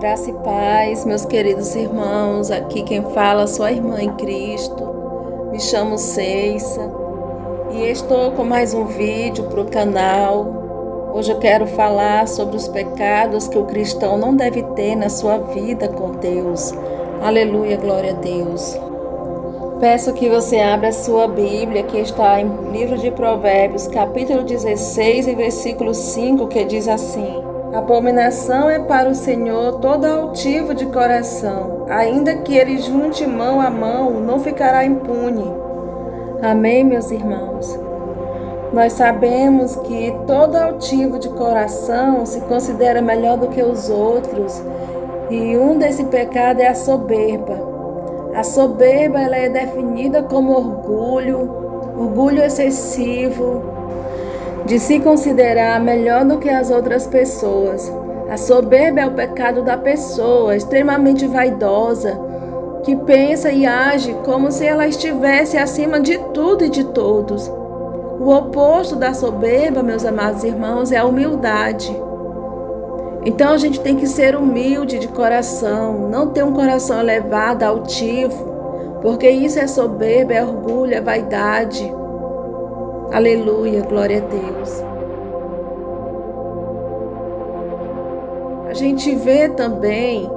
Graça e paz, meus queridos irmãos, aqui quem fala sou a irmã em Cristo, me chamo Ceissa e estou com mais um vídeo para o canal. Hoje eu quero falar sobre os pecados que o cristão não deve ter na sua vida com Deus. Aleluia, glória a Deus. Peço que você abra a sua Bíblia, que está em livro de Provérbios, capítulo 16 e versículo 5, que diz assim: Abominação é para o Senhor todo altivo de coração, ainda que ele junte mão a mão, não ficará impune. Amém, meus irmãos? Nós sabemos que todo altivo de coração se considera melhor do que os outros, e um desse pecado é a soberba. A soberba ela é definida como orgulho excessivo, de se considerar melhor do que as outras pessoas. A soberba é o pecado da pessoa extremamente vaidosa, que pensa e age como se ela estivesse acima de tudo e de todos. O oposto da soberba, meus amados irmãos, é a humildade. Então a gente tem que ser humilde de coração, não ter um coração elevado, altivo, porque isso é soberba, é orgulho, é vaidade. Aleluia, glória a Deus. A gente vê também,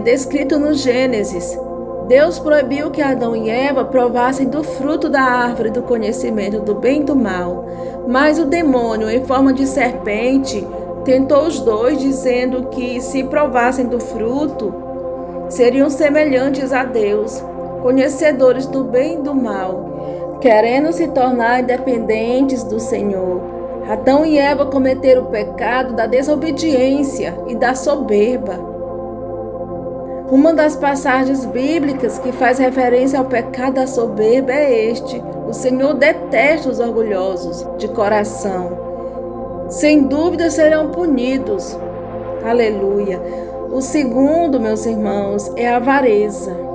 descrito no Gênesis, Deus proibiu que Adão e Eva provassem do fruto da árvore do conhecimento do bem e do mal. Mas o demônio, em forma de serpente, tentou os dois, dizendo que se provassem do fruto, seriam semelhantes a Deus, conhecedores do bem e do mal, querendo se tornar independentes do Senhor. Adão e Eva cometeram o pecado da desobediência e da soberba. Uma das passagens bíblicas que faz referência ao pecado da soberba é este: o Senhor detesta os orgulhosos de coração. Sem dúvida serão punidos. Aleluia. O segundo, meus irmãos, é a avareza.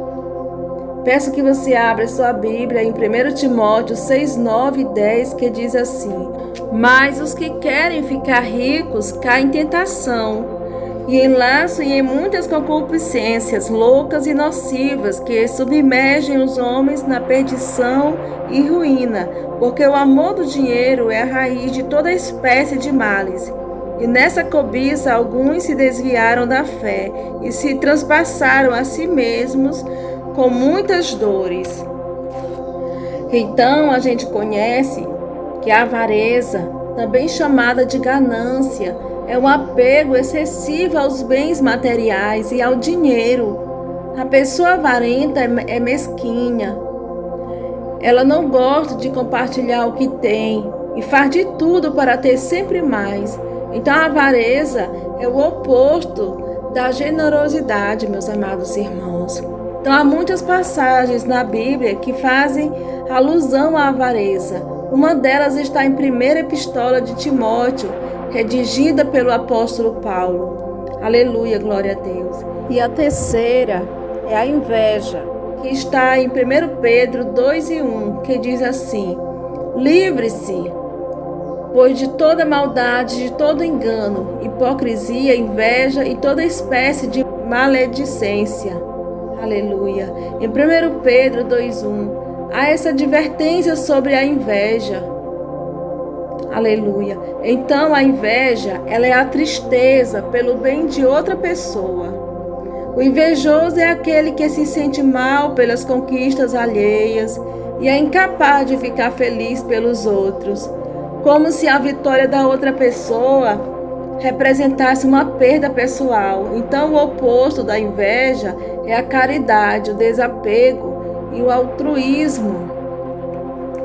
Peço que você abra sua Bíblia em 1 Timóteo 6, 9 e 10, que diz assim: Mas os que querem ficar ricos caem em tentação, e em laço e em muitas concupiscências loucas e nocivas, que submergem os homens na perdição e ruína, porque o amor do dinheiro é a raiz de toda espécie de males. E nessa cobiça alguns se desviaram da fé e se transpassaram a si mesmos com muitas dores. Então a gente conhece que a avareza, também chamada de ganância, é um apego excessivo aos bens materiais e ao dinheiro. A pessoa avarenta é mesquinha. Ela não gosta de compartilhar o que tem e faz de tudo para ter sempre mais. Então a avareza é o oposto da generosidade, meus amados irmãos. Então há muitas passagens na Bíblia que fazem alusão à avareza. Uma delas está em 1ª Epístola de Timóteo, redigida pelo apóstolo Paulo. Aleluia, glória a Deus. E a terceira é a inveja, que está em 1 Pedro 2 e 1, que diz assim: Livre-se, pois de toda maldade, de todo engano, hipocrisia, inveja e toda espécie de maledicência. Aleluia. Em 1 Pedro 2:1, há essa advertência sobre a inveja. Aleluia. Então a inveja, ela é a tristeza pelo bem de outra pessoa. O invejoso é aquele que se sente mal pelas conquistas alheias e é incapaz de ficar feliz pelos outros, como se a vitória da outra pessoa representasse uma perda pessoal. Então o oposto da inveja é a caridade, o desapego e o altruísmo.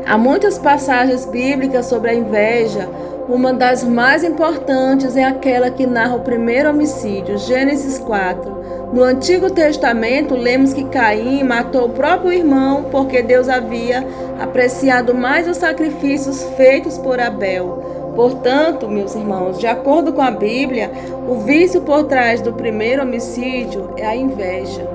Há muitas passagens bíblicas sobre a inveja. Uma das mais importantes é aquela que narra o primeiro homicídio, Gênesis 4. No Antigo Testamento, lemos que Caim matou o próprio irmão porque Deus havia apreciado mais os sacrifícios feitos por Abel. Portanto, meus irmãos, de acordo com a Bíblia, o vício por trás do primeiro homicídio é a inveja.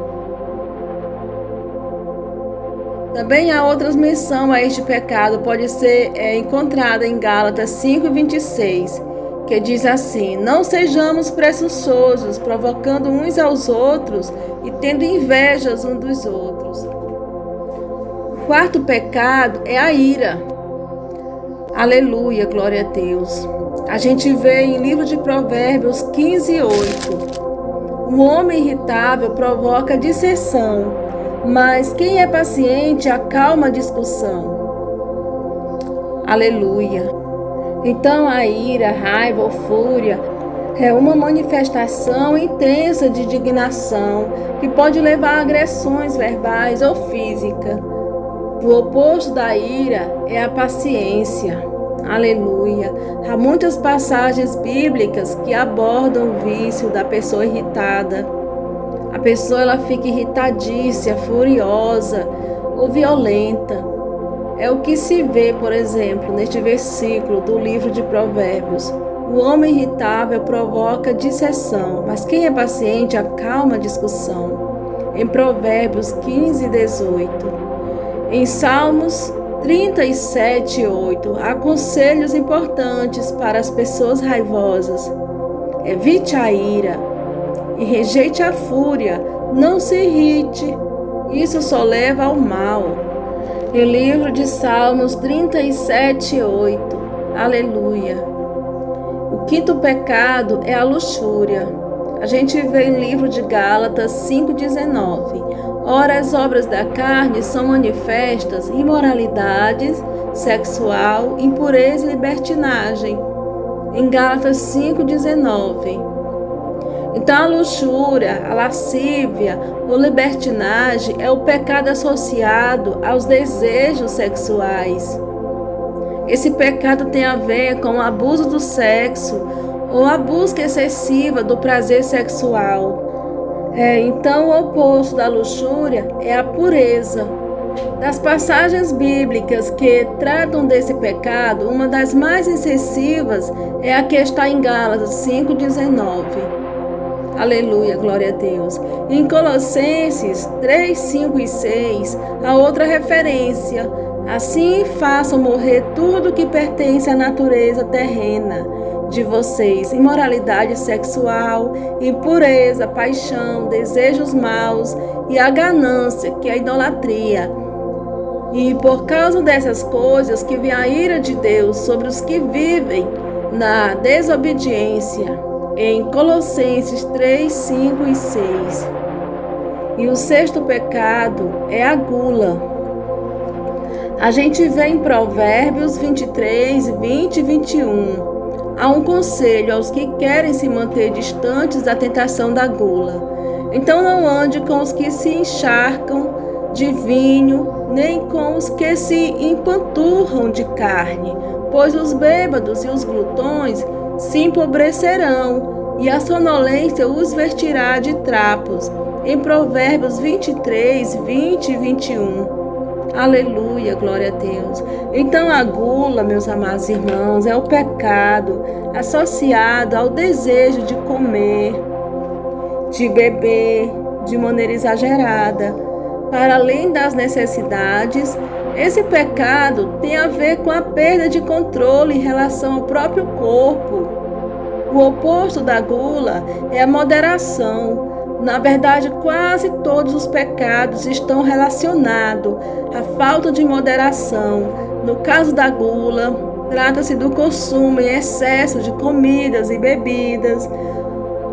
Também há outras menções a este pecado, pode ser encontrada em Gálatas 5:26. que diz assim: não sejamos presunçosos, provocando uns aos outros e tendo invejas uns dos outros. O quarto pecado é a ira. Aleluia, glória a Deus. A gente vê em livro de Provérbios 15:8. O homem irritável provoca dissensão, mas quem é paciente acalma a discussão. Aleluia. Então a ira, a raiva ou fúria é uma manifestação intensa de indignação que pode levar a agressões verbais ou físicas. O oposto da ira é a paciência. Aleluia. Há muitas passagens bíblicas que abordam o vício da pessoa irritada. A pessoa ela fica irritadiça, furiosa ou violenta. É o que se vê, por exemplo, neste versículo do livro de Provérbios. O homem irritável provoca dissensão, mas quem é paciente acalma a discussão. Em Provérbios 15:18. Em Salmos 37:8, há conselhos importantes para as pessoas raivosas. Evite a ira e rejeite a fúria. Não se irrite, isso só leva ao mal. E o livro de Salmos 37:8. Aleluia. O quinto pecado é a luxúria. A gente vê em livro de Gálatas 5:19. Ora, as obras da carne são manifestas: imoralidade sexual, impureza e libertinagem. Em Gálatas 5:19. Então a luxúria, a lascívia ou libertinagem é o pecado associado aos desejos sexuais. Esse pecado tem a ver com o abuso do sexo ou a busca excessiva do prazer sexual. Então o oposto da luxúria é a pureza. Das passagens bíblicas que tratam desse pecado, uma das mais incisivas é a que está em Gálatas 5:19. Aleluia, glória a Deus. Em Colossenses 3, 5 e 6, há outra referência. Assim façam morrer tudo que pertence à natureza terrena de vocês: imoralidade sexual, impureza, paixão, desejos maus e a ganância, que é a idolatria. E por causa dessas coisas que vem a ira de Deus sobre os que vivem na desobediência. Em Colossenses 3, 5 e 6. E o sexto pecado é a gula. A gente vê em Provérbios 23, 20 e 21. Há um conselho aos que querem se manter distantes da tentação da gula. Então não ande com os que se encharcam de vinho, nem com os que se empanturram de carne, pois os bêbados e os glutões se empobrecerão, e a sonolência os vestirá de trapos. Em Provérbios 23, 20 e 21. Aleluia, glória a Deus. Então a gula, meus amados irmãos, é o pecado associado ao desejo de comer, de beber de maneira exagerada, para além das necessidades. Esse pecado tem a ver com a perda de controle em relação ao próprio corpo. O oposto da gula é a moderação. Na verdade, quase todos os pecados estão relacionados à falta de moderação. No caso da gula, trata-se do consumo em excesso de comidas e bebidas,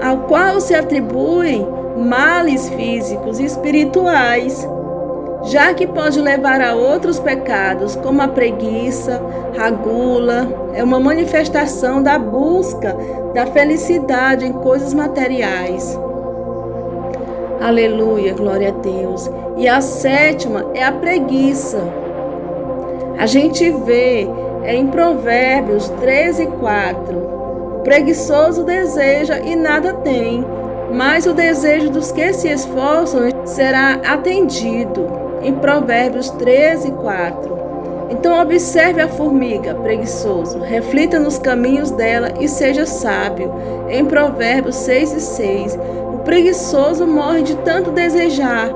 ao qual se atribuem males físicos e espirituais, já que pode levar a outros pecados, como a preguiça. A gula é uma manifestação da busca da felicidade em coisas materiais. Aleluia, glória a Deus. E a sétima é a preguiça. A gente vê em Provérbios 13, 4. O preguiçoso deseja e nada tem, mas o desejo dos que se esforçam será atendido. Em Provérbios 13, 4. Então observe a formiga, preguiçoso, reflita nos caminhos dela e seja sábio. Em Provérbios 6 e 6. O preguiçoso morre de tanto desejar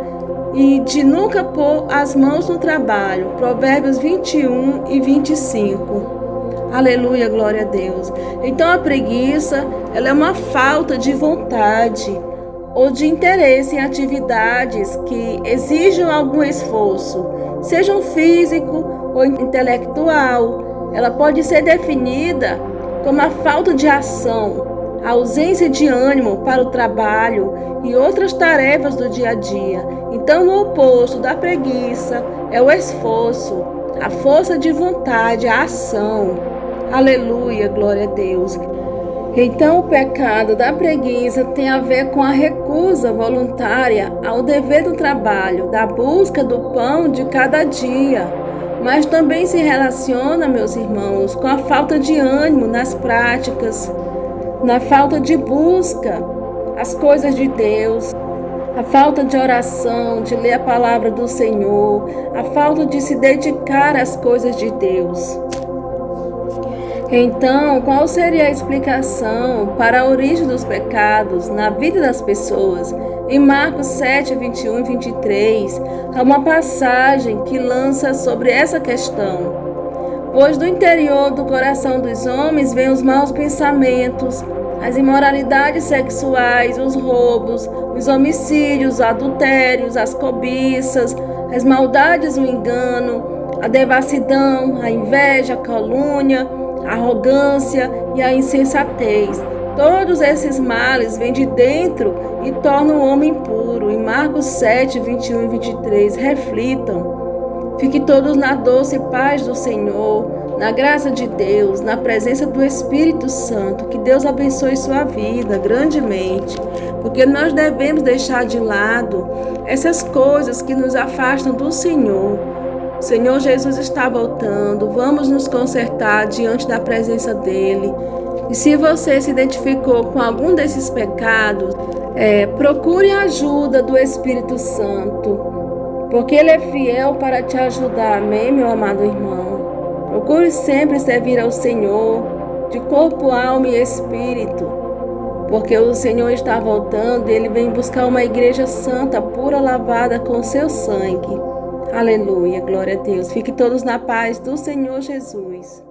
e de nunca pôr as mãos no trabalho. Provérbios 21 e 25. Aleluia, glória a Deus. Então a preguiça, ela é uma falta de vontade ou de interesse em atividades que exijam algum esforço, sejam físico ou intelectual. Ela pode ser definida como a falta de ação, a ausência de ânimo para o trabalho e outras tarefas do dia a dia. Então, o oposto da preguiça é o esforço, a força de vontade, a ação. Aleluia, glória a Deus. Então, o pecado da preguiça tem a ver com a recusa voluntária ao dever do trabalho, da busca do pão de cada dia. Mas também se relaciona, meus irmãos, com a falta de ânimo nas práticas, na falta de busca às coisas de Deus, a falta de oração, de ler a palavra do Senhor, a falta de se dedicar às coisas de Deus. Então, qual seria a explicação para a origem dos pecados na vida das pessoas? Em Marcos 7, 21 e 23, há uma passagem que lança sobre essa questão. Pois do interior do coração dos homens vêm os maus pensamentos, as imoralidades sexuais, os roubos, os homicídios, os adultérios, as cobiças, as maldades, o engano, a devassidão, a inveja, a calúnia, a arrogância e a insensatez. Todos esses males vêm de dentro e tornam o homem impuro. Em Marcos 7, 21 e 23, reflitam. Fiquem todos na doce paz do Senhor, na graça de Deus, na presença do Espírito Santo. Que Deus abençoe sua vida grandemente, porque nós devemos deixar de lado essas coisas que nos afastam do Senhor. O Senhor Jesus está voltando, vamos nos consertar diante da presença dEle. E se você se identificou com algum desses pecados, procure a ajuda do Espírito Santo, porque Ele é fiel para te ajudar, amém, meu amado irmão? Procure sempre servir ao Senhor, de corpo, alma e espírito, porque o Senhor está voltando e Ele vem buscar uma igreja santa, pura, lavada com seu sangue. Aleluia, glória a Deus. Fiquem todos na paz do Senhor Jesus.